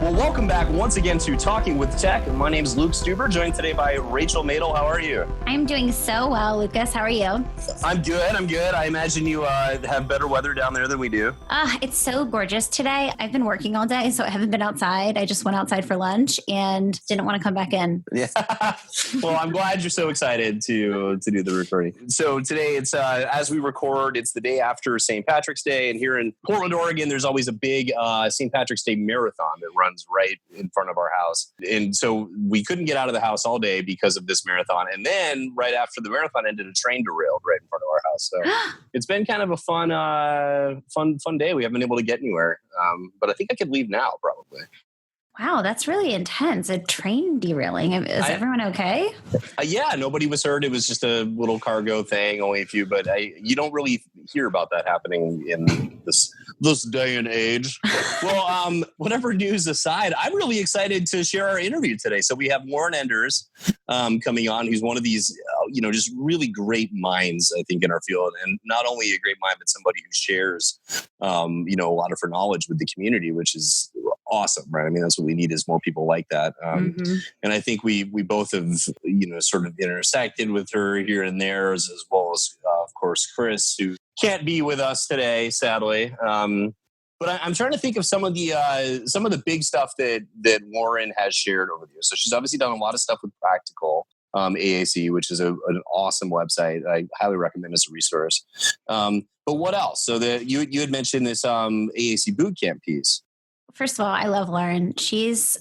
Well, welcome back once again to Talking with Tech. My name is Luke Stuber, joined today by Rachel Madel. How are you? I'm doing so well, Lucas. How are you? I'm good. I imagine you have better weather down there than we do. It's so gorgeous today. I've been working all day, so I haven't been outside. I just went outside for lunch and didn't want to come back in. Yeah. Well, I'm glad you're so excited to do the recording. So today, it's as we record, it's the day after St. Patrick's Day. And here in Portland, Oregon, there's always a big St. Patrick's Day marathon that runs right in front of our house. And so we couldn't get out of the house all day because of this marathon. And then right after the marathon ended, a train derailed right in front of our house. So it's been kind of a fun day. We haven't been able to get anywhere. But I think I could leave now, probably. Wow, that's really intense. A train derailing. Is everyone okay? Yeah, nobody was hurt. It was just a little cargo thing, only a few. But you don't really hear about that happening in this day and age. Well, whatever news aside, I'm really excited to share our interview today. So we have Lauren Enders coming on, who's one of these, just really great minds, I think, in our field. And not only a great mind, but somebody who shares, a lot of her knowledge with the community, which is awesome, right? I mean, that's what we need is more people like that. And I think we both have, sort of intersected with her here and there, as well as, of course, Chris, who can't be with us today, sadly. But I'm trying to think of some of the big stuff that Lauren has shared over the years. So she's obviously done a lot of stuff with Practical AAC, which is an awesome website. I highly recommend as a resource. But what else? So you had mentioned this AAC bootcamp piece. First of all, I love Lauren. She's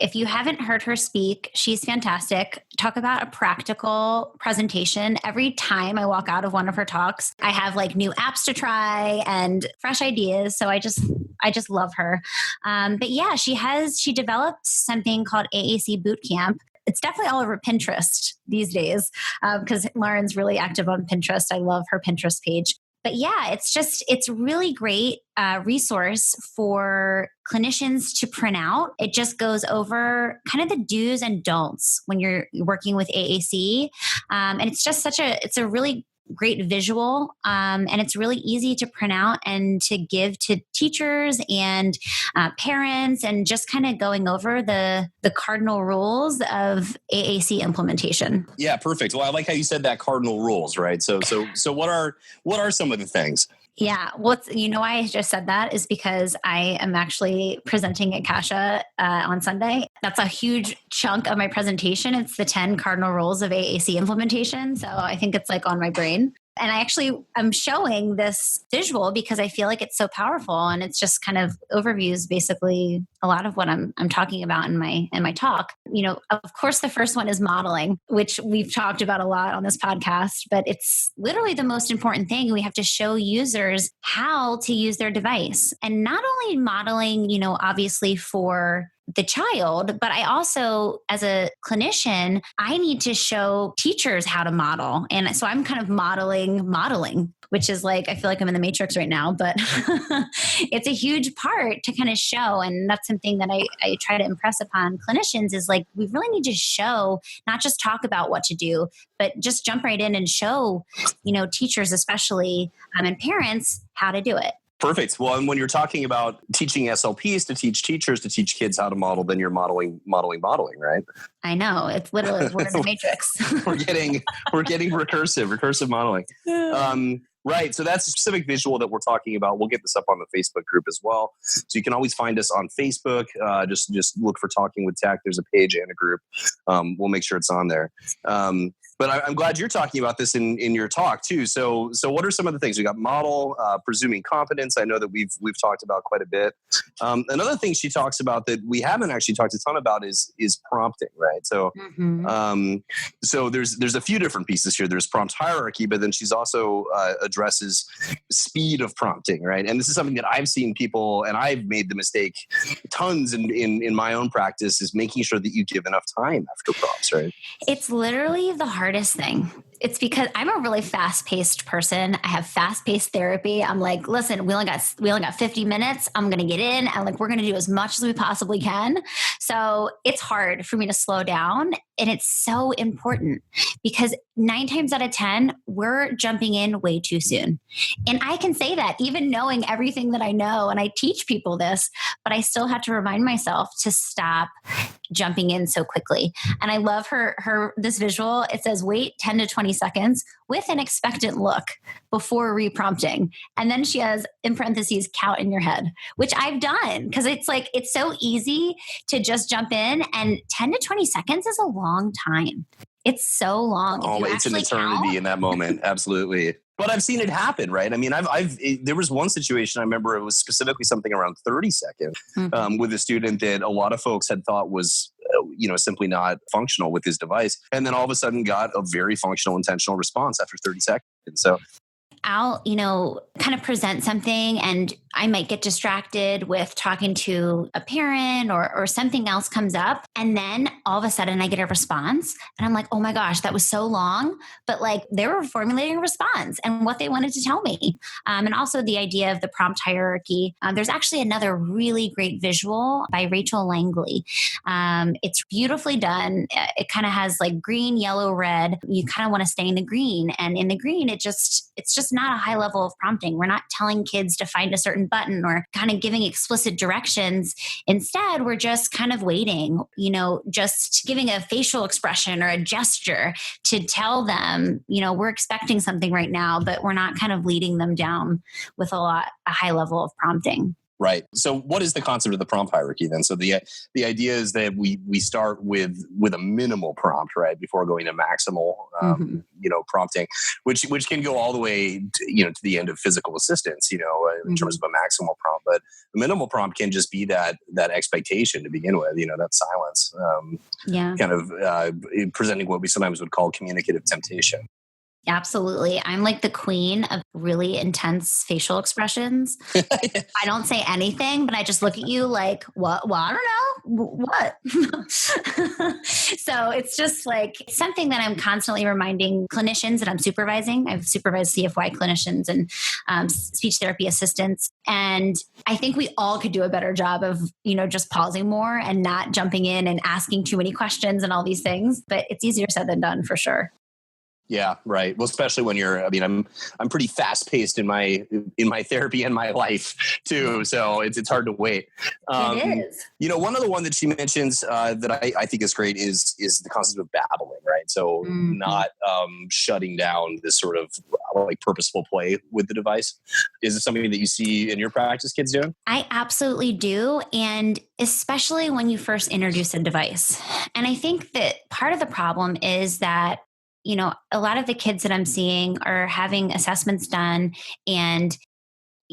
if you haven't heard her speak, she's fantastic. Talk about a practical presentation. Every time I walk out of one of her talks, I have like new apps to try and fresh ideas. So I just love her. But yeah, she developed something called AAC Bootcamp. It's definitely all over Pinterest these days because Lauren's really active on Pinterest. I love her Pinterest page. But yeah, it's really great resource for clinicians to print out. It just goes over kind of the do's and don'ts when you're working with AAC. And it's just it's a really great visual. And it's really easy to print out and to give to teachers and parents, and just kind of going over the cardinal rules of AAC implementation. Yeah, perfect. Well, I like how you said that cardinal rules, right? So what are some of the things? Yeah. Why I just said that is because I am actually presenting at Kasha on Sunday. That's a huge chunk of my presentation. It's the 10 cardinal rules of AAC implementation. So I think it's like on my brain. And I'm showing this visual because I feel like it's so powerful, and it's just kind of overviews basically a lot of what I'm talking about in my talk. Of course, the first one is modeling, which we've talked about a lot on this podcast, but it's literally the most important thing. We have to show users how to use their device, and not only modeling, obviously for the child, but I also, as a clinician, I need to show teachers how to model. And so I'm kind of modeling, which is like, I feel like I'm in the Matrix right now, but it's a huge part to kind of show. And that's something that I try to impress upon clinicians is like, we really need to show, not just talk about what to do, but just jump right in and show, teachers especially, and parents how to do it. Perfect. Well, and when you're talking about teaching SLPs to teach teachers to teach kids how to model, then you're modeling, right? I know. It's literally, we're in the Matrix. we're getting recursive modeling. Right. So that's a specific visual that we're talking about. We'll get this up on the Facebook group as well. So you can always find us on Facebook. Just look for Talking with Tech. There's a page and a group. We'll make sure it's on there. But I'm glad you're talking about this in your talk too. So what are some of the things? We got model, presuming competence. I know that we've talked about quite a bit. Another thing she talks about that we haven't actually talked a ton about is prompting, right? So so there's a few different pieces here. There's prompt hierarchy, but then she's also addresses speed of prompting, right? And this is something that I've seen people, and I've made the mistake tons in my own practice, is making sure that you give enough time after prompts, right? It's literally the hardest thing. It's because I'm a really fast-paced person. I have fast-paced therapy. I'm like, listen, we only got 50 minutes. I'm going to get in, and like, we're going to do as much as we possibly can. So it's hard for me to slow down. And it's so important because 9 times out of 10, we're jumping in way too soon. And I can say that even knowing everything that I know, and I teach people this, but I still have to remind myself to stop jumping in so quickly. And I love this visual. It says wait 10 to 20 seconds with an expectant look before reprompting. And then she has in parentheses, count in your head, which I've done because it's like, it's so easy to just jump in, and 10 to 20 seconds is a long time. It's so long. Oh, it's an eternity in that moment. Absolutely. But I've seen it happen, right? I mean, there was one situation I remember, it was specifically something around 30 seconds with a student that a lot of folks had thought was, simply not functional with his device. And then all of a sudden got a very functional, intentional response after 30 seconds. So I'll, kind of present something and I might get distracted with talking to a parent or something else comes up. And then all of a sudden I get a response and I'm like, oh my gosh, that was so long. But like they were formulating a response and what they wanted to tell me. And also the idea of the prompt hierarchy. There's actually another really great visual by Rachel Langley. It's beautifully done. It kind of has like green, yellow, red. You kind of want to stay in the green. And in the green, it's just not a high level of prompting. We're not telling kids to find a certain button or kind of giving explicit directions. Instead, we're just kind of waiting, just giving a facial expression or a gesture to tell them, we're expecting something right now, but we're not kind of leading them down with a high level of prompting. Right. So what is the concept of the prompt hierarchy then? So the idea is that we start with a minimal prompt, right, before going to maximal, prompting, which can go all the way to the end of physical assistance, in terms of a maximal prompt. But the minimal prompt can just be that expectation to begin with, that silence, kind of presenting what we sometimes would call communicative temptation. Absolutely. I'm like the queen of really intense facial expressions. I don't say anything, but I just look at you like, what? Well, I don't know. What? So it's just like something that I'm constantly reminding clinicians that I'm supervising. I've supervised CFY clinicians and speech therapy assistants. And I think we all could do a better job of, just pausing more and not jumping in and asking too many questions and all these things. But it's easier said than done for sure. Yeah, right. Well, especially when I'm pretty fast paced in my therapy and my life too. So it's hard to wait. It is. One other one that she mentions that I think is great is the concept of babbling, right? So not shutting down this sort of like purposeful play with the device. Is it something that you see in your practice kids doing? I absolutely do. And especially when you first introduce a device. And I think that part of the problem is that a lot of the kids that I'm seeing are having assessments done and,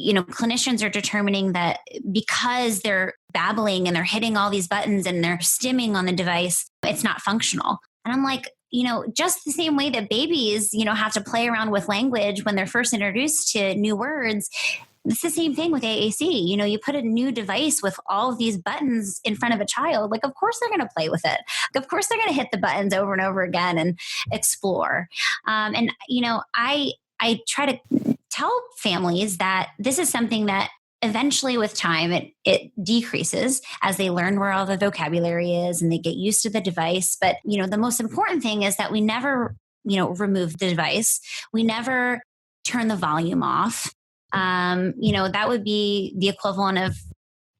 clinicians are determining that because they're babbling and they're hitting all these buttons and they're stimming on the device, it's not functional. And I'm like, just the same way that babies, have to play around with language when they're first introduced to new words. It's the same thing with AAC. You put a new device with all of these buttons in front of a child. Like, of course they're going to play with it. Of course they're going to hit the buttons over and over again and explore. I try to tell families that this is something that eventually with time, it decreases as they learn where all the vocabulary is and they get used to the device. But, the most important thing is that we never, remove the device. We never turn the volume off. That would be the equivalent of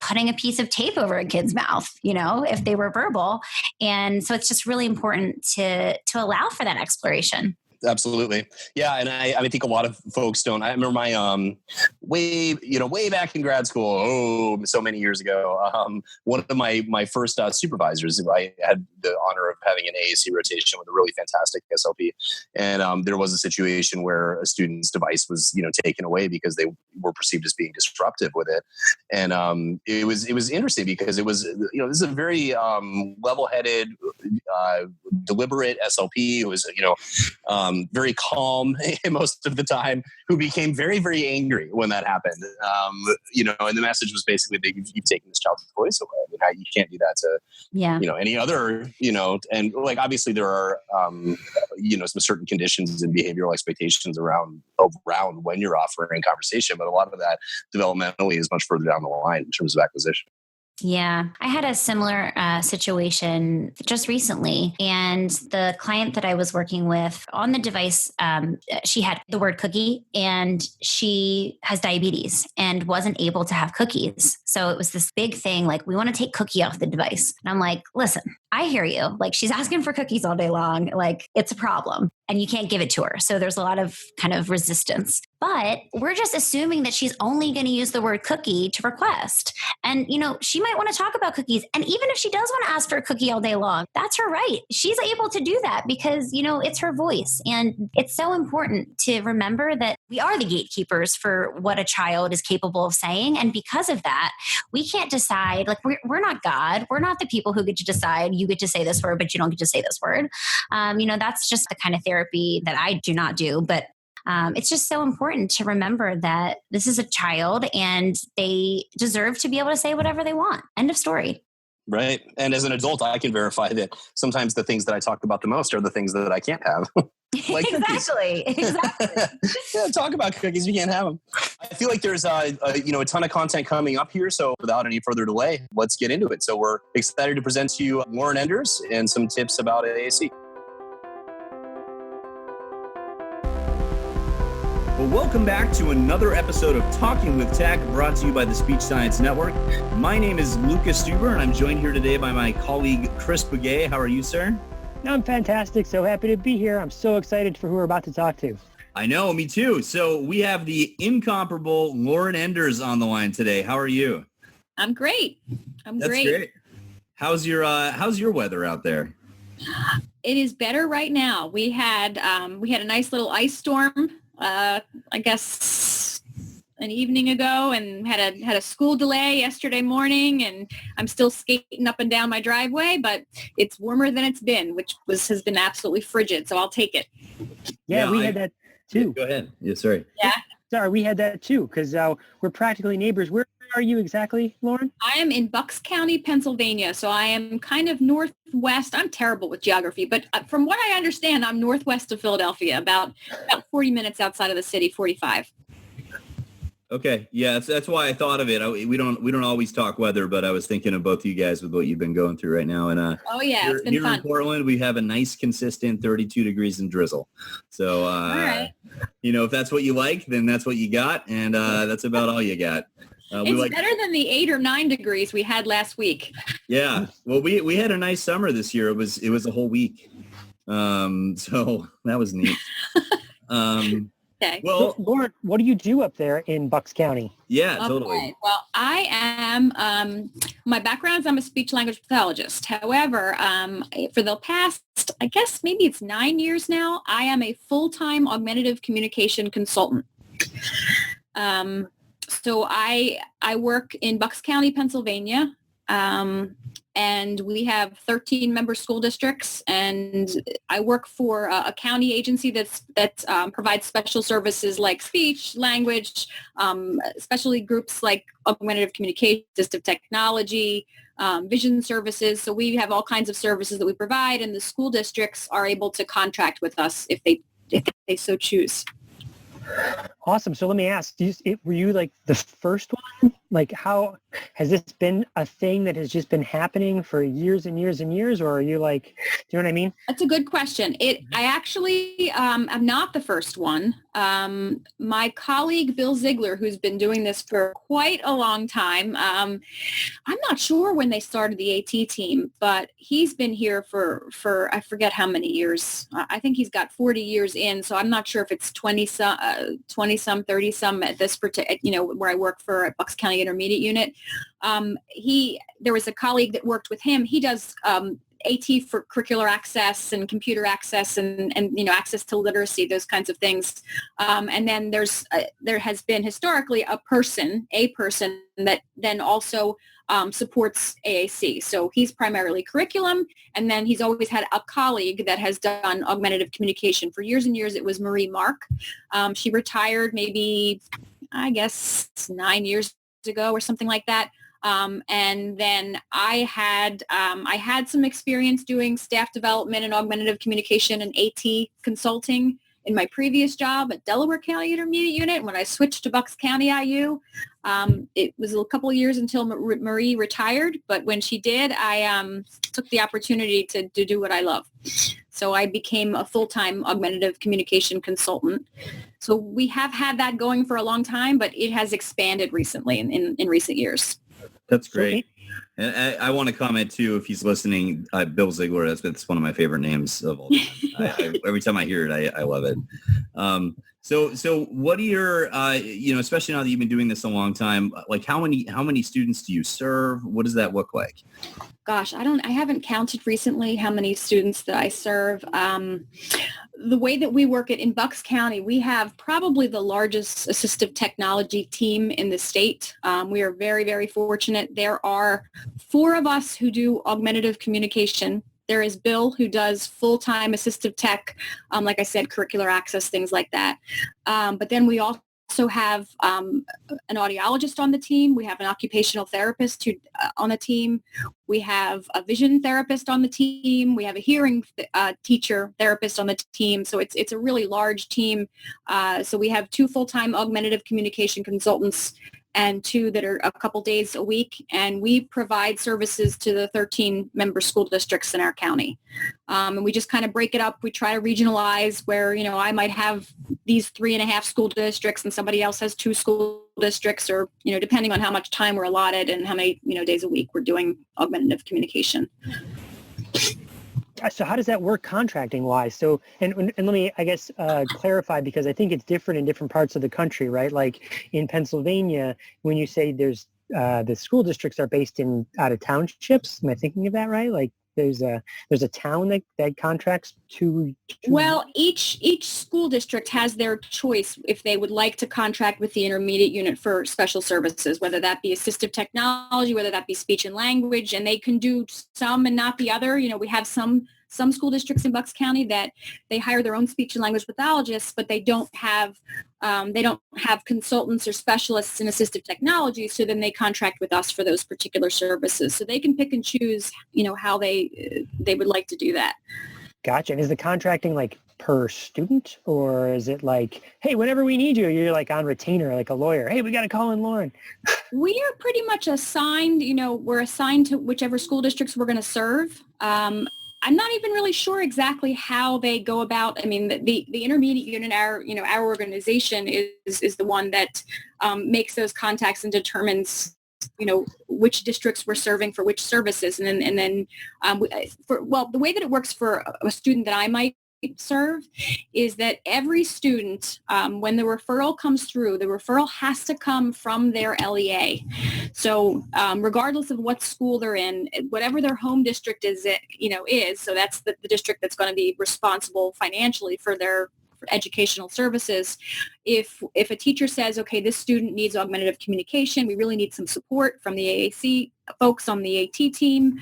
putting a piece of tape over a kid's mouth, if they were verbal. And so it's just really important to allow for that exploration. Absolutely. Yeah. And I think a lot of folks don't. I remember my way back in grad school, so many years ago, one of my first supervisors, I had the honor of having an AAC rotation with a really fantastic SLP. And there was a situation where a student's device was, taken away because they were perceived as being disruptive with it. And it was interesting because it was, this is a very level-headed, deliberate SLP who was, very calm most of the time, who became very, very angry when that happened. And the message was basically that you've taken this child's voice away. I mean, you can't do that to, any other, and like, obviously there are, some certain conditions and behavioral expectations around when you're offering conversation, but a lot of that developmentally is much further down the line in terms of acquisition. Yeah, I had a similar situation just recently. And the client that I was working with on the device, she had the word cookie and she has diabetes and wasn't able to have cookies. So it was this big thing like, we want to take cookie off the device. And I'm like, listen, I hear you. Like, she's asking for cookies all day long. Like, it's a problem and you can't give it to her. So there's a lot of kind of resistance. But we're just assuming that she's only going to use the word cookie to request. And, she might want to talk about cookies. And even if she does want to ask for a cookie all day long, that's her right. She's able to do that because, it's her voice. And it's so important to remember that we are the gatekeepers for what a child is capable of saying. And because of that, we can't decide, like, we're not God. We're not the people who get to decide you get to say this word, but you don't get to say this word. That's just the kind of therapy that I do not do. But it's just so important to remember that this is a child and they deserve to be able to say whatever they want. End of story. Right. And as an adult, I can verify that sometimes the things that I talk about the most are the things that I can't have. Like Exactly. Yeah, talk about cookies. You can't have them. I feel like there's a ton of content coming up here. So without any further delay, let's get into it. So we're excited to present to you Lauren Enders and some tips about AAC. Well, welcome back to another episode of Talking with Tech, brought to you by the Speech Science Network. My name is Lucas Stuber, and I'm joined here today by my colleague, Chris Begay. How are you, sir? I'm fantastic. So happy to be here. I'm so excited for who we're about to talk to. I know, me too. So we have the incomparable Lauren Enders on the line today. How are you? I'm great. That's great. How's your weather out there? It is better right now. We had a nice little ice storm. I guess an evening ago, and had a school delay yesterday morning, and I'm still skating up and down my driveway, but it's warmer than it's been, which has been absolutely frigid. So I'll take it. Yeah, we had that too. Go ahead. Yeah, sorry. Yeah. Sorry, we had that too because we're practically neighbors. Where are you exactly, Lauren? I am in Bucks County, Pennsylvania. So I am kind of northwest. I'm terrible with geography, but from what I understand, I'm northwest of Philadelphia, about 40 minutes outside of the city, 45. Okay. Yeah, that's why I thought of it. We don't always talk weather, but I was thinking of both of you guys with what you've been going through right now. And oh yeah, it's been here fun. In Portland, we have a nice, consistent 32 degrees and drizzle. So, all right. If that's what you like, then that's what you got, and that's about all you got. It's better than the 8 or 9 degrees we had last week. Yeah. Well, we had a nice summer this year. It was a whole week. So that was neat. Okay. Well, Lauren, what do you do up there in Bucks County? Yeah, Okay. totally. Well, I am, my background is I'm a speech language pathologist. However, for the past, I guess maybe it's 9 years now, I am a full-time augmentative communication consultant. So I work in Bucks County, Pennsylvania, and we have 13 member school districts, and I work for a county agency that provides special services like speech, language, especially groups like augmentative communication, assistive technology, vision services. So we have all kinds of services that we provide, and the school districts are able to contract with us if they so choose. Awesome. So let me ask, were you like the first one? Like, how has this been a thing that has just been happening for years and years and years? Or are you like, do you know what I mean? That's a good question. I actually am not the first one. My colleague, Bill Ziegler, who's been doing this for quite a long time. I'm not sure when they started the AT team, but he's been here for I forget how many years. I think he's got 40 years in. So I'm not sure if it's 20 some, 30 some at this particular, where I work for at Bucks County Intermediate Unit. There was a colleague that worked with him. He does AT for curricular access and computer access and access to literacy, those kinds of things. And then there has been historically a person that then also supports AAC. So he's primarily curriculum, and then he's always had a colleague that has done augmentative communication. For years and years, it was Marie Mark. She retired maybe, I guess, 9 years ago or something like that. And then I had some experience doing staff development and augmentative communication and AT consulting. in my previous job at Delaware County Intermediate Unit. When I switched to Bucks County IU, it was a couple of years until Marie retired. But when she did, I took the opportunity to do what I love. So I became a full-time augmentative communication consultant. So we have had that going for a long time, but it has expanded recently in recent years. That's great. And I want to comment too, if he's listening, Bill Ziegler, that's one of my favorite names of all time. Every time I hear it, I love it. So what are your, especially now that you've been doing this a long time, like how many students do you serve? What does that look like? Gosh, I haven't counted recently how many students that I serve. The way that we work it in Bucks County, we have probably the largest assistive technology team in the state. We are very, very fortunate. There are 4 of us who do augmentative communication. There is Bill, who does full-time assistive tech, like I said, curricular access, things like that. But then we also have an audiologist on the team. We have an occupational therapist on the team. We have a vision therapist on the team. We have a hearing teacher therapist on the team. So it's a really large team. So we have 2 full-time augmentative communication consultants and 2 that are a couple days a week. And we provide services to the 13 member school districts in our county. And we just kind of break it up. We try to regionalize where, I might have these 3.5 school districts and somebody else has 2 school districts, or, depending on how much time we're allotted and how many, days a week we're doing augmentative communication. So how does that work contracting wise? So, and let me, I guess, clarify, because I think it's different in different parts of the country, right? Like in Pennsylvania, when you say there's the school districts are based out of townships, am I thinking of that right? Like there's a town that contracts to Well, each school district has their choice if they would like to contract with the intermediate unit for special services, whether that be assistive technology, whether that be speech and language, and they can do some and not the other. We have some school districts in Bucks County that they hire their own speech and language pathologists, but they don't have consultants or specialists in assistive technology. So then they contract with us for those particular services. So they can pick and choose, how they would like to do that. Gotcha. And is the contracting like per student, or is it like, hey, whenever we need you, you're like on retainer, like a lawyer? Hey, we got to call in Lauren. We are pretty much assigned, we're assigned to whichever school districts we're going to serve. I'm not even really sure exactly how they go about. I mean, the intermediate unit, our organization is the one that makes those contacts and determines, which districts we're serving for which services. And then the way that it works for a student that I might serve is that every student, when the referral comes through, the referral has to come from their LEA. So regardless of what school they're in, whatever their home district is, so that's the district that's going to be responsible financially for their educational services. If a teacher says, okay, this student needs augmentative communication, we really need some support from the AAC folks on the AT team,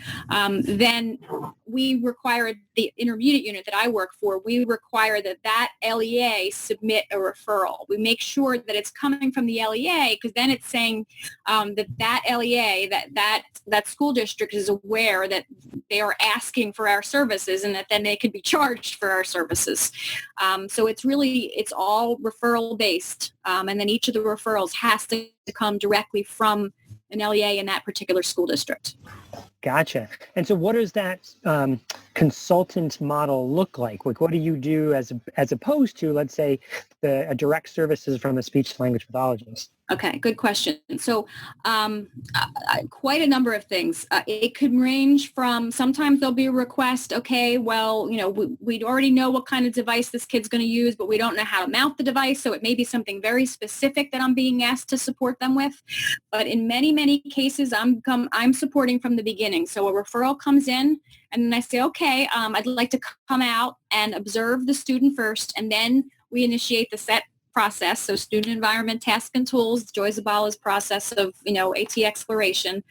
then we require the intermediate unit that I work for, we require that LEA submit a referral. We make sure that it's coming from the LEA, because then it's saying that LEA, that school district is aware that they are asking for our services, and that then they could be charged for our services. So it's all referral based, and then each of the referrals has to come directly from an LEA in that particular school district. Gotcha. And so what does that consultant model look like? Like, what do you do as opposed to, let's say, a direct services from a speech language pathologist? Okay, good question. So quite a number of things. It could range from, sometimes there'll be a request, okay, well, we already know what kind of device this kid's going to use, but we don't know how to mount the device. So it may be something very specific that I'm being asked to support them with. But in many, many cases, I'm supporting from the beginning. So a referral comes in, and then I say, okay, I'd like to come out and observe the student first, and then we initiate the set process. So student environment, task and tools, Joy Zabala's process of, AT exploration.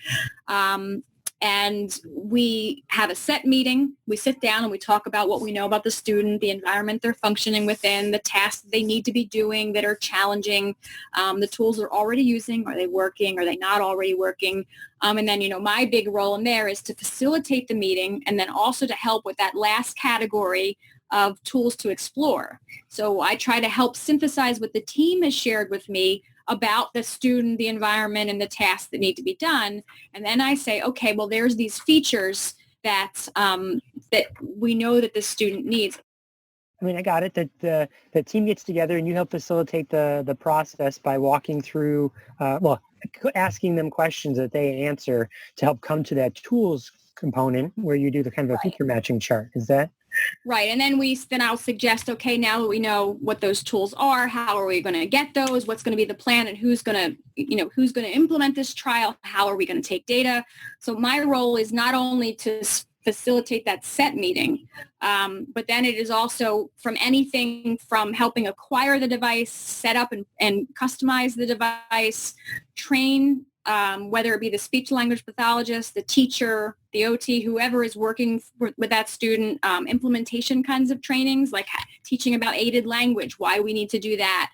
And we have a set meeting. We sit down and we talk about what we know about the student, the environment they're functioning within, the tasks they need to be doing that are challenging, the tools they're already using. Are they working? Are they not already working? And then, my big role in there is to facilitate the meeting, and then also to help with that last category of tools to explore. So I try to help synthesize what the team has shared with me about the student, the environment, and the tasks that need to be done. And then I say, okay, well, there's these features that that we know that the student needs. I mean, I got it that the team gets together and you help facilitate the process by walking through, asking them questions that they answer to help come to that tools component where you do the kind of a feature matching chart. Is that? Right. And then I'll suggest, okay, now that we know what those tools are, how are we going to get those? What's going to be the plan, and who's going to implement this trial? How are we going to take data? So my role is not only to facilitate that set meeting, but then it is also from anything from helping acquire the device, set up and customize the device, train, whether it be the speech language pathologist, the teacher, the OT, whoever is working with that student, implementation kinds of trainings, like teaching about aided language, why we need to do that,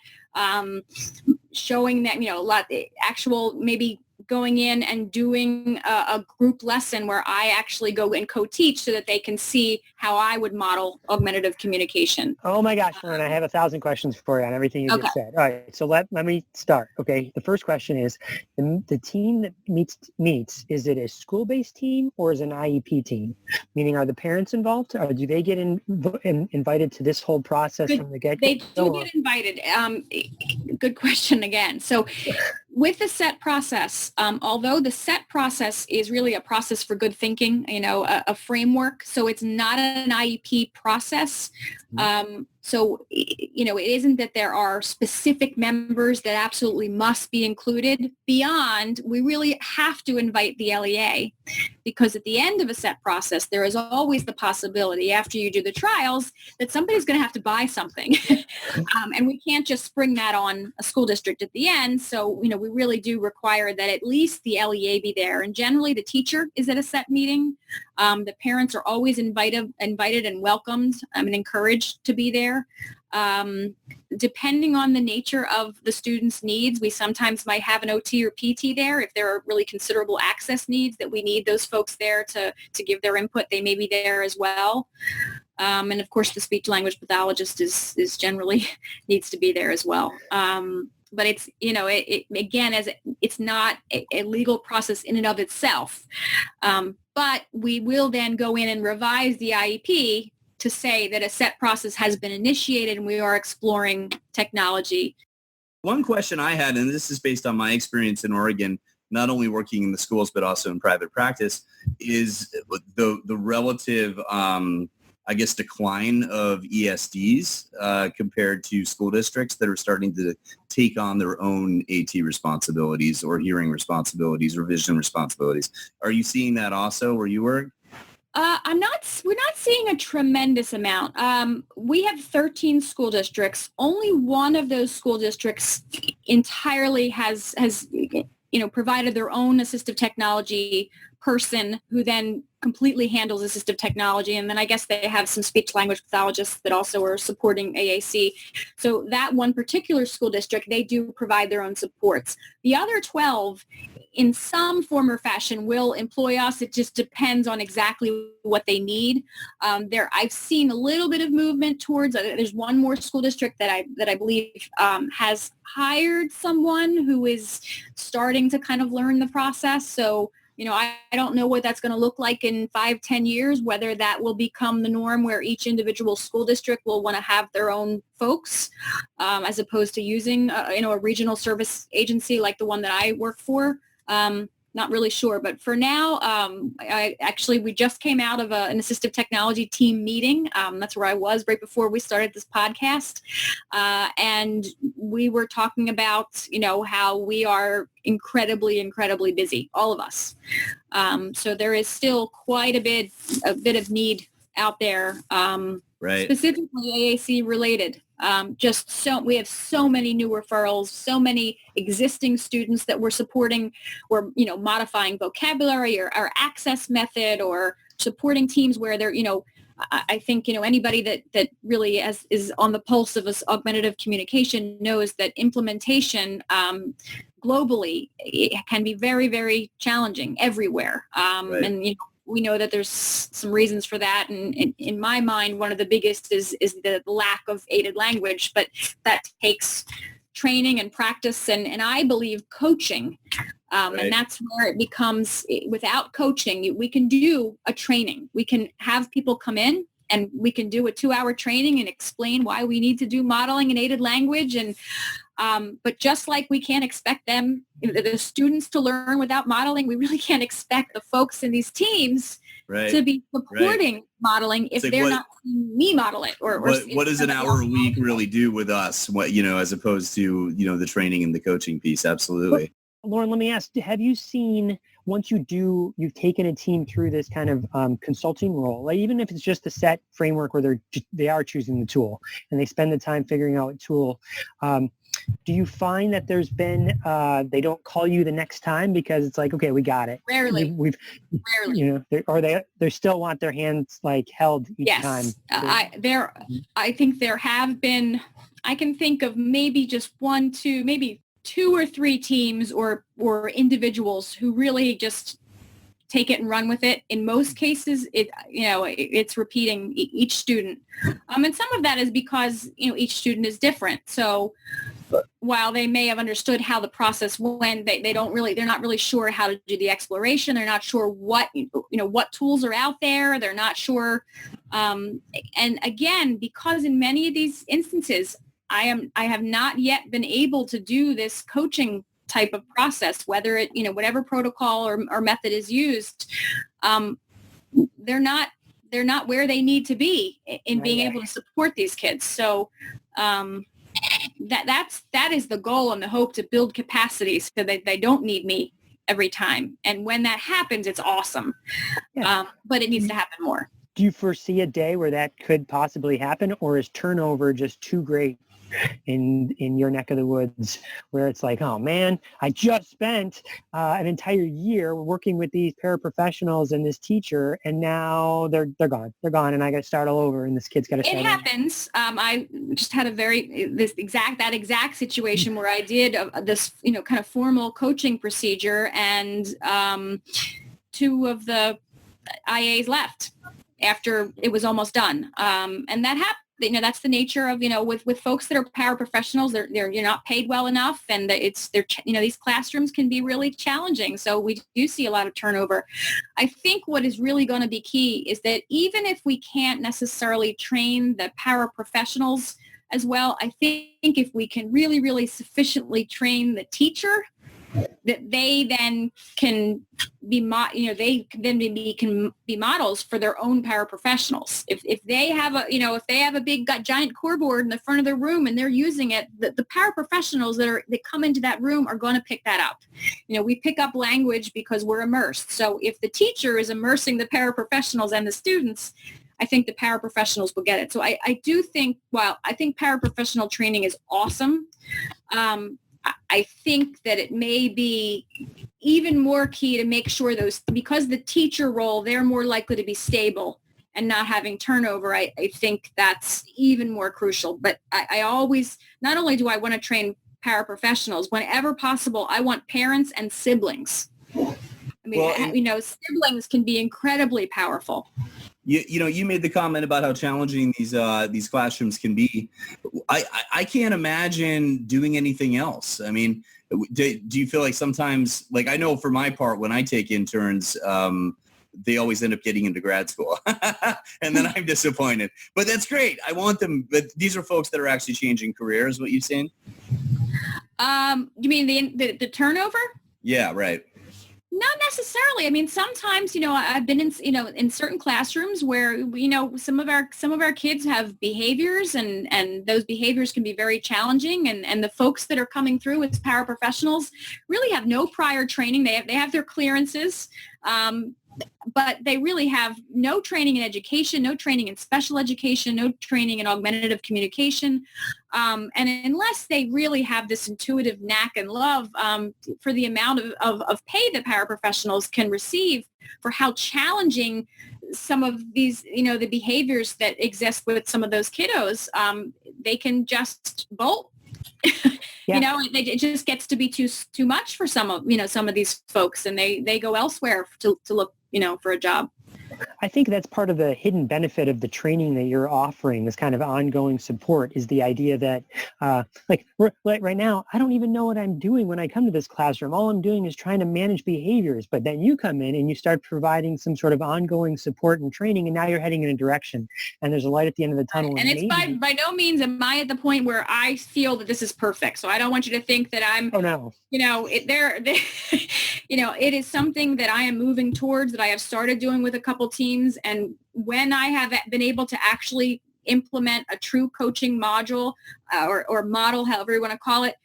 showing that, a lot actual maybe going in and doing a group lesson where I actually go and co-teach so that they can see how I would model augmentative communication. Oh my gosh, Lauren, I have 1,000 questions for you on everything you just said. All right, so let me start. Okay, the first question is, the team that meets, is it a school-based team or is it an IEP team? Meaning, are the parents involved, or do they get invited to this whole process from the get-go? They do get invited. Good question again. So with the SET process, although the SET process is really a process for good thinking, a framework, so it's not an IEP process. So, it isn't that there are specific members that absolutely must be included. Beyond, we really have to invite the LEA, because at the end of a SET process, there is always the possibility after you do the trials that somebody's going to have to buy something. And we can't just spring that on a school district at the end. So, we really do require that at least the LEA be there. And generally, the teacher is at a SET meeting. The parents are always invited and welcomed and encouraged to be there. Depending on the nature of the student's needs, we sometimes might have an OT or PT there. If there are really considerable access needs that we need those folks there to give their input, they may be there as well. And of course, the speech language pathologist is generally needs to be there as well. But it's, it's not a legal process in and of itself. But we will then go in and revise the IEP to say that a SET process has been initiated and we are exploring technology. One question I had, and this is based on my experience in Oregon, not only working in the schools but also in private practice, is the relative, decline of ESDs compared to school districts that are starting to take on their own AT responsibilities or hearing responsibilities or vision responsibilities. Are you seeing that also where you work? We're not seeing a tremendous amount. We have 13 school districts. Only one of those school districts entirely has provided their own assistive technology person who then completely handles assistive technology. And then I guess they have some speech language pathologists that also are supporting AAC. So that one particular school district, they do provide their own supports. The other 12, in some form or fashion, will employ us. It just depends on exactly what they need. I've seen a little bit of movement towards, there's one more school district that I believe has hired someone who is starting to kind of learn the process. So, I don't know what that's going to look like in 5-10 years, whether that will become the norm where each individual school district will want to have their own folks, as opposed to using, a regional service agency like the one that I work for. Not really sure, but for now, we just came out of an assistive technology team meeting. That's where I was right before we started this podcast. And we were talking about, how we are incredibly, incredibly busy, all of us. So there is still quite a bit of need out there, right, specifically AAC related. We have so many new referrals, so many existing students that we're supporting. We're, modifying vocabulary or access method, or supporting teams where they're, I think, anybody that really is on the pulse of augmentative communication knows that implementation globally, it can be very, very challenging everywhere. Right. And, we know that there's some reasons for that. And in my mind, one of the biggest is the lack of aided language, but that takes training and practice and I believe coaching. Right. And that's where it becomes, without coaching, we can do a training. We can have people come in and we can do a 2-hour training and explain why we need to do modeling and aided language. And but just like we can't expect them, the students, to learn without modeling, we really can't expect the folks in these teams to be supporting modeling if they're not seeing me model it. Or what does an hour a week really do with us? What, as opposed to, the training and the coaching piece? Absolutely. Lauren, let me ask, have you seen, once you've taken a team through this kind of consulting role, like even if it's just a set framework where they are choosing the tool and they spend the time figuring out what tool, do you find that there's been, they don't call you the next time because it's like, okay, we got it? Rarely. Rarely. Or they still want their hands like held each time. I think there have been, I can think of maybe just maybe 2 or 3 teams or individuals who really just take it and run with it. In most cases, it's repeating each student. And some of that is because, each student is different. So while they may have understood how the process went, they're not really sure how to do the exploration. They're not sure what tools are out there. They're not sure. And again, because in many of these instances, I have not yet been able to do this coaching type of process, whether it, whatever protocol or method is used, they're not where they need to be in being able to support these kids. So that is the goal and the hope, to build capacity so that they don't need me every time. And when that happens, it's awesome. Yeah. But it needs to happen more. Do you foresee a day where that could possibly happen, or is turnover just too great in your neck of the woods, where it's like, oh man, I just spent an entire year working with these paraprofessionals and this teacher, and now they're gone, and I got to start all over, and this kid's got to start. It happens. I just had that exact situation where I did this, kind of formal coaching procedure, and 2 of the IAs left after it was almost done. And that happened. That's the nature of, with folks that are paraprofessionals, you're not paid well enough, and these classrooms can be really challenging. So we do see a lot of turnover. I think what is really going to be key is that even if we can't necessarily train the paraprofessionals as well, I think if we can really, really sufficiently train the teacher, that they then can be, can be models for their own paraprofessionals. If they have a big giant core board in the front of their room and they're using it, the paraprofessionals that come into that room are going to pick that up. We pick up language because we're immersed. So if the teacher is immersing the paraprofessionals and the students, I think the paraprofessionals will get it. So I do think, while I think paraprofessional training is awesome, I think that it may be even more key to make sure because the teacher role, they're more likely to be stable and not having turnover. I think that's even more crucial. But I always, not only do I want to train paraprofessionals, whenever possible, I want parents and siblings. I mean, siblings can be incredibly powerful. You made the comment about how challenging these classrooms can be. I can't imagine doing anything else. I mean, do you feel like sometimes, like I know for my part, when I take interns, they always end up getting into grad school and then I'm disappointed, but that's great. I want them, but these are folks that are actually changing careers. What you're saying? You mean the turnover? Yeah, right. Not necessarily. I mean, sometimes, I've been in certain classrooms where, some of our kids have behaviors and those behaviors can be very challenging. And the folks that are coming through as paraprofessionals really have no prior training. They have their clearances, but they really have no training in education, no training in special education, no training in augmentative communication. And unless they really have this intuitive knack and love for the amount of pay that paraprofessionals can receive for how challenging some of these, the behaviors that exist with some of those kiddos, they can just bolt. Yeah. It just gets to be too much for some of these folks, and they go elsewhere to look, for a job. I think that's part of the hidden benefit of the training that you're offering, this kind of ongoing support, is the idea that like right now, I don't even know what I'm doing when I come to this classroom. All I'm doing is trying to manage behaviors. But then you come in and you start providing some sort of ongoing support and training, and now you're heading in a direction and there's a light at the end of the tunnel. And it's by no means am I at the point where I feel that this is perfect. So I don't want you to think that I'm, oh no, it is something that I am moving towards, that I have started doing with a couple teams. And when I have been able to actually implement a true coaching module or model, however you want to call it,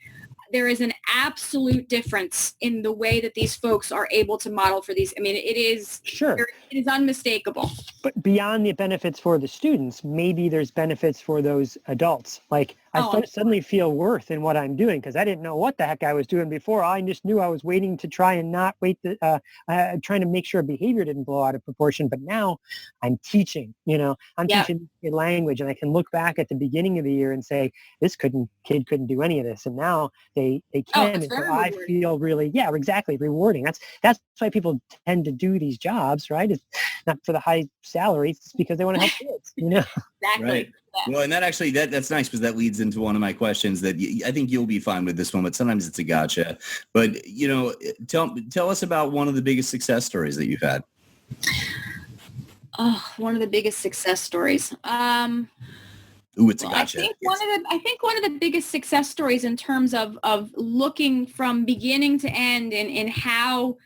there is an absolute difference in the way that these folks are able to model for these. I mean, it is sure. It is unmistakable. But beyond the benefits for the students, maybe there's benefits for those adults. Like I suddenly feel worth in what I'm doing because I didn't know what the heck I was doing before. I just knew I was waiting to try and not trying to make sure behavior didn't blow out of proportion. But now I'm teaching, I'm teaching a language, and I can look back at the beginning of the year and say, this kid couldn't do any of this. And now they can. And so I feel really, exactly, rewarding. That's why people tend to do these jobs, right? It's not for the high salaries, it's because they want to help kids, Exactly. Right. Yeah. Well, and that's nice because that leads into one of my questions that I think you'll be fine with this one, but sometimes it's a gotcha. But, tell us about one of the biggest success stories that you've had. Oh, one of the biggest success stories. Ooh, it's a gotcha. I think one of the biggest success stories in terms of looking from beginning to end in how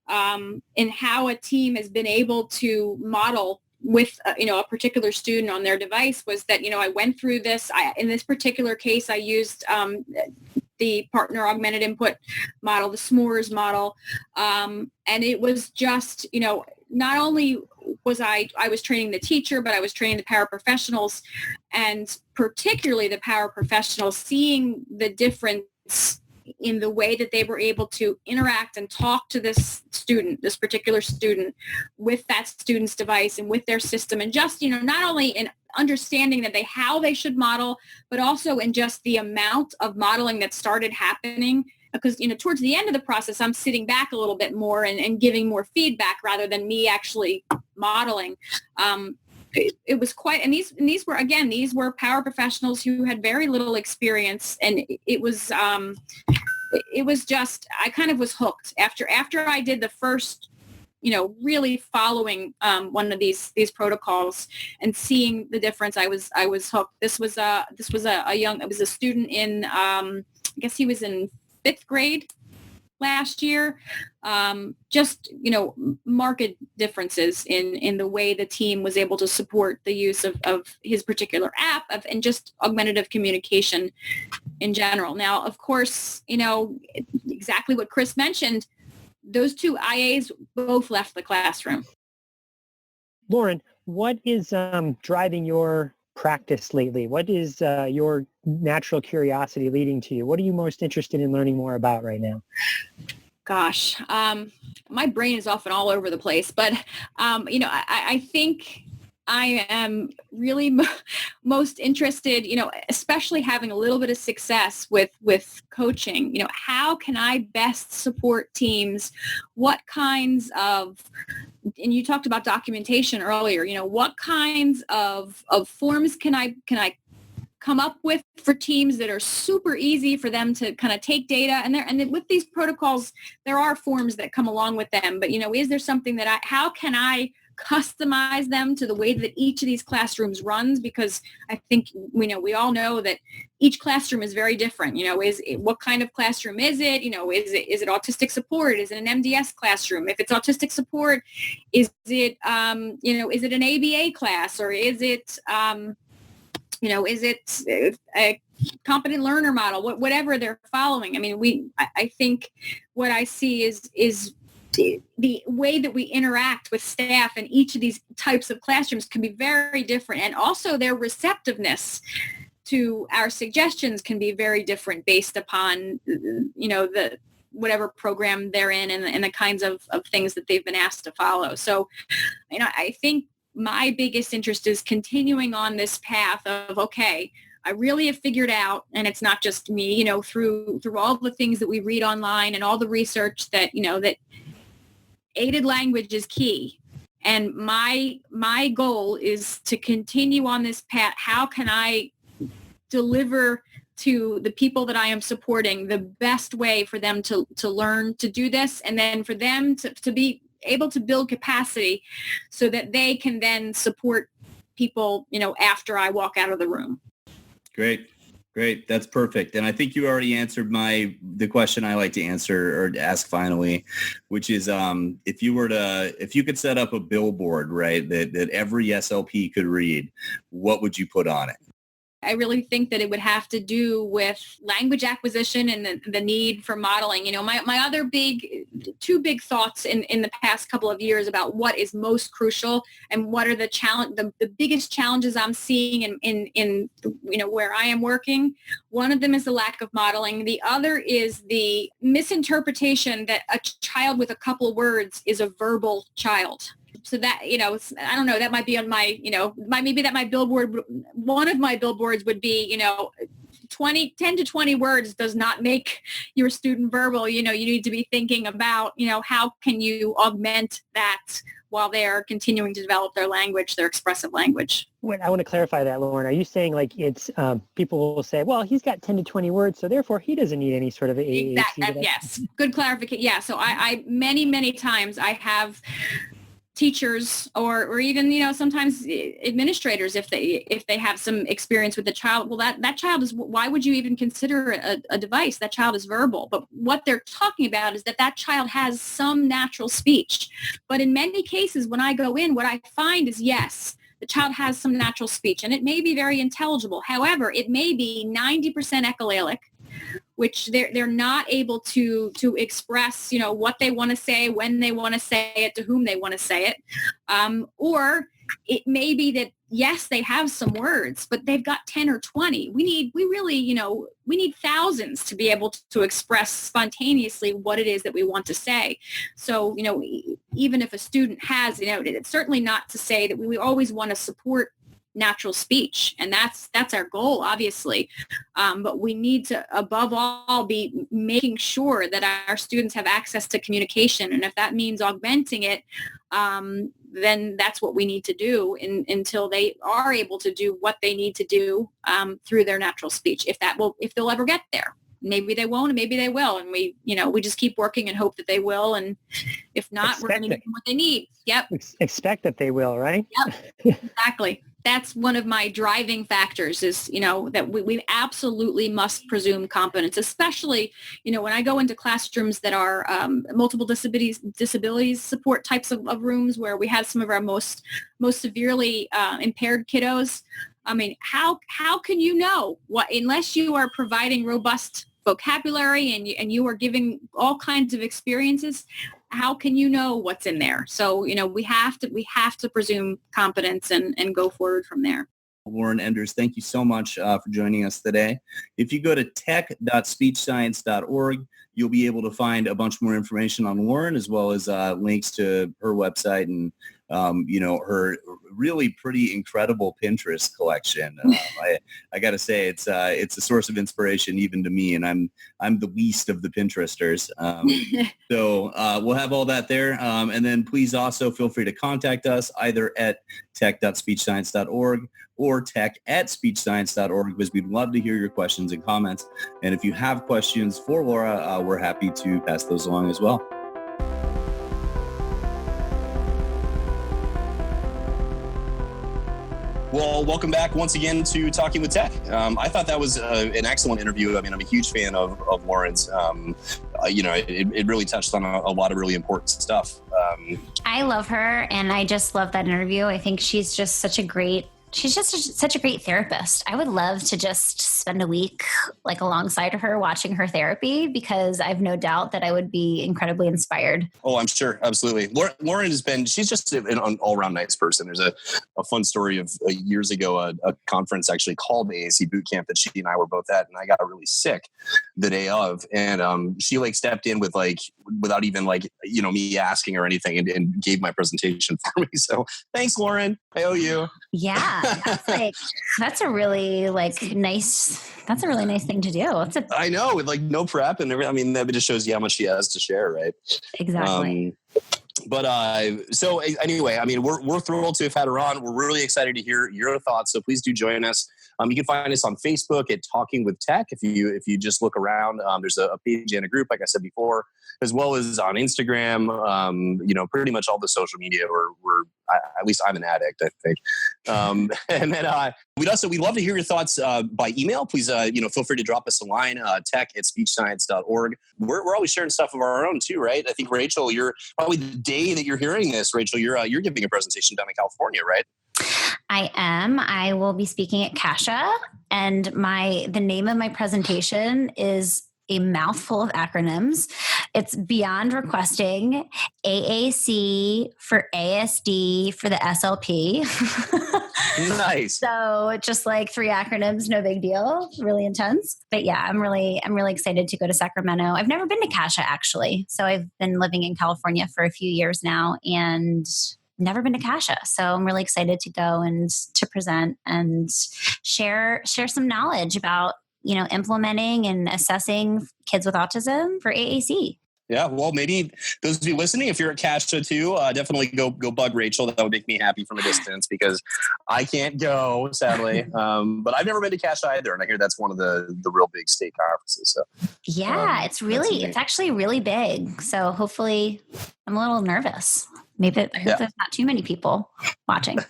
a team has been able to model with a particular student on their device was that I went through this. In this particular case, I used the partner augmented input model, the s'mores model, and it was just not only was I was training the teacher, but I was training the paraprofessionals, and particularly the paraprofessionals, seeing the difference in the way that they were able to interact and talk to this particular student with that student's device and with their system. And just, not only in understanding that how they should model, but also in just the amount of modeling that started happening. Because, towards the end of the process, I'm sitting back a little bit more and giving more feedback rather than me actually modeling. It was quite, and these were paraprofessionals who had very little experience, and it was just, I kind of was hooked after I did the first, really following one of these protocols and seeing the difference. I was hooked. It was a student in, I guess he was in 5th grade last year. Just, marked differences in the way the team was able to support the use of his particular app and just augmentative communication in general. Now, of course, exactly what Chris mentioned, those two IAs both left the classroom. Lauren, what is driving your practice lately? What is your natural curiosity leading to you? What are you most interested in learning more about right now? Gosh, my brain is often all over the place, but, I think I am really most interested, especially having a little bit of success with coaching, how can I best support teams? What kinds of, and you talked about documentation earlier, what kinds of forms can I come up with for teams that are super easy for them to kind of take data, and with these protocols, there are forms that come along with them, but is there something how can I customize them to the way that each of these classrooms runs? Because I think, we all know that each classroom is very different. What kind of classroom is it? Is it autistic support? Is it an MDS classroom? If it's autistic support, is it, is it an ABA class, or is it, is it a competent learner model, whatever they're following? I mean, I think what I see is the way that we interact with staff in each of these types of classrooms can be very different. And also their receptiveness to our suggestions can be very different based upon, the whatever program they're in and the kinds of things that they've been asked to follow. So, I think my biggest interest is continuing on this path of, okay, I really have figured out, and it's not just me, through all the things that we read online and all the research that, that aided language is key. And my goal is to continue on this path. How can I deliver to the people that I am supporting the best way for them to learn to do this, and then for them to be able to build capacity so that they can then support people, after I walk out of the room. Great. That's perfect. And I think you already answered the question I like to answer or to ask finally, which is if you could set up a billboard, right, that every SLP could read, what would you put on it? I really think that it would have to do with language acquisition and the need for modeling. My other two big thoughts in the past couple of years about what is most crucial and what are the biggest challenges I'm seeing in where I am working. One of them is the lack of modeling. The other is the misinterpretation that a child with a couple of words is a verbal child. So that, I don't know, that might be on my, maybe that my billboard, one of my billboards would be, 10 to 20 words does not make your student verbal. You need to be thinking about, how can you augment that while they're continuing to develop their language, their expressive language. Wait, I want to clarify that, Lauren. Are you saying like it's people will say, well, he's got 10 to 20 words, so therefore he doesn't need any sort of AAC? Yes. Good clarification. Yeah. So I many times I have teachers or even, sometimes administrators, if they have some experience with the child, well, that child is, why would you even consider a device? That child is verbal. But what they're talking about is that child has some natural speech. But in many cases, when I go in, what I find is, yes, the child has some natural speech and it may be very intelligible. However, it may be 90% echolalic, which they're not able to express, what they want to say, when they want to say it, to whom they want to say it. Or it may be that, yes, they have some words, but they've got 10 or 20. We need thousands to be able to express spontaneously what it is that we want to say. So, even if a student has, it's certainly not to say that we always want to support natural speech, and that's our goal, obviously, but we need to above all be making sure that our students have access to communication, and if that means augmenting it, then that's what we need to do until they are able to do what they need to do through their natural speech, if they'll ever get there. Maybe they won't, and maybe they will, and we just keep working and hope that they will, and if not, we're going to give them what they need. Yep. Expect that they will, right? Yep. Exactly. That's one of my driving factors is, that we absolutely must presume competence, especially, when I go into classrooms that are multiple disabilities support types of rooms where we have some of our most severely impaired kiddos. I mean, how can you know what, unless you are providing robust vocabulary and you are giving all kinds of experiences, how can you know what's in there? So, we have to presume competence and go forward from there. Lauren Enders, thank you so much for joining us today. If you go to tech.speechscience.org, you'll be able to find a bunch more information on Lauren, as well as links to her website and, her really pretty incredible Pinterest collection. I got to say, it's a source of inspiration even to me, and I'm the least of the Pinteresters. So we'll have all that there. And then please also feel free to contact us either at tech.speechscience.org or tech@speechscience.org, because we'd love to hear your questions and comments. And if you have questions for Laura, we're happy to pass those along as well. Well, welcome back once again to Talking with Tech. I thought that was an excellent interview. I mean, I'm a huge fan of Lauren's. It really touched on a lot of really important stuff. I love her, and I just love that interview. I think she's just such a great therapist. I would love to just spend a week alongside her watching her therapy, because I've no doubt that I would be incredibly inspired. Oh, I'm sure. Absolutely. Lauren she's just an all-around nice person. There's a fun story of years ago, a conference actually called AAC Boot Camp that she and I were both at, and I got really sick the day of. And she stepped in with without even me asking or anything, and gave my presentation for me. So thanks, Lauren. I owe you. Yeah. That's a really nice thing to do. I know, with no prep and everything. I mean, that just shows you how much she has to share, right? Exactly. So anyway, I mean, we're thrilled to have had her on. We're really excited to hear your thoughts. So please do join us. You can find us on Facebook at Talking with Tech. If you just look around, there's a page and a group, like I said before, as well as on Instagram. Pretty much all the social media. At least I'm an addict, I think. And then we'd love to hear your thoughts by email. Please, feel free to drop us a line, tech@speechscience.org. We're always sharing stuff of our own too, right? I think Rachel, you're probably the day that you're hearing this, Rachel, you're giving a presentation down in California, right? I am. I will be speaking at CASHA, and the name of my presentation is a mouthful of acronyms. It's Beyond Requesting, AAC for ASD for the SLP. Nice. So just like 3 acronyms, no big deal. Really intense. But yeah, I'm really excited to go to Sacramento. I've never been to CASHA actually. So I've been living in California for a few years now and never been to CASHA. So I'm really excited to go and to present and share some knowledge about, implementing and assessing kids with autism for AAC. Yeah, well, maybe those of you listening, if you're at CASHA too, definitely go bug Rachel. That would make me happy from a distance because I can't go, sadly. But I've never been to CASHA either, and I hear that's one of the real big state conferences. So yeah, it's actually really big. So hopefully, I'm a little nervous. Maybe I hope there's not too many people watching.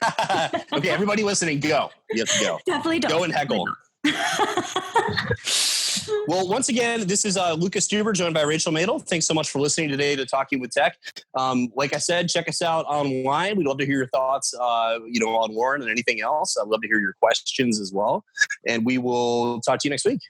Okay, everybody listening, go. You have to go. Definitely don't. Go and heckle. Well, once again, this is Lucas Stuber, joined by Rachel Madel. Thanks so much for listening today to Talking with Tech. Like I said, check us out online. We'd love to hear your thoughts, on Warren and anything else. I'd love to hear your questions as well. And we will talk to you next week.